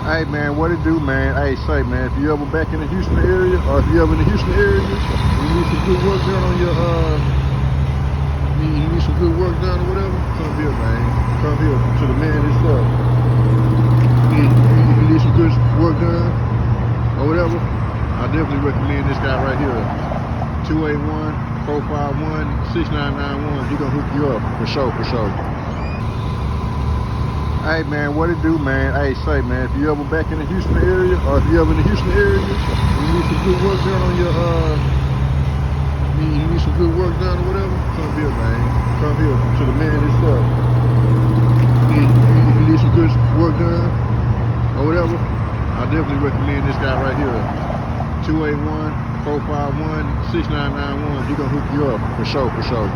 Hey man, what it do, man? Hey, say man, if you ever back in the Houston area, or if you ever in the Houston area, you need some good work done on your you need some good work done or whatever, come here, man. Come here to the man himself. You need some good work done or whatever, I definitely recommend this guy right here. 281-451-6991. He gonna hook you up for sure, for sure. Hey man, what it do, man? Hey, say man, if you ever back in the Houston area, or if you ever in the Houston area, you need some good work done on your you need some good work done or whatever, come here, man. Come here to the man himself. You need some good work done or whatever, I definitely recommend this guy right here. 281-451-6991. He gonna hook you up for sure, for sure.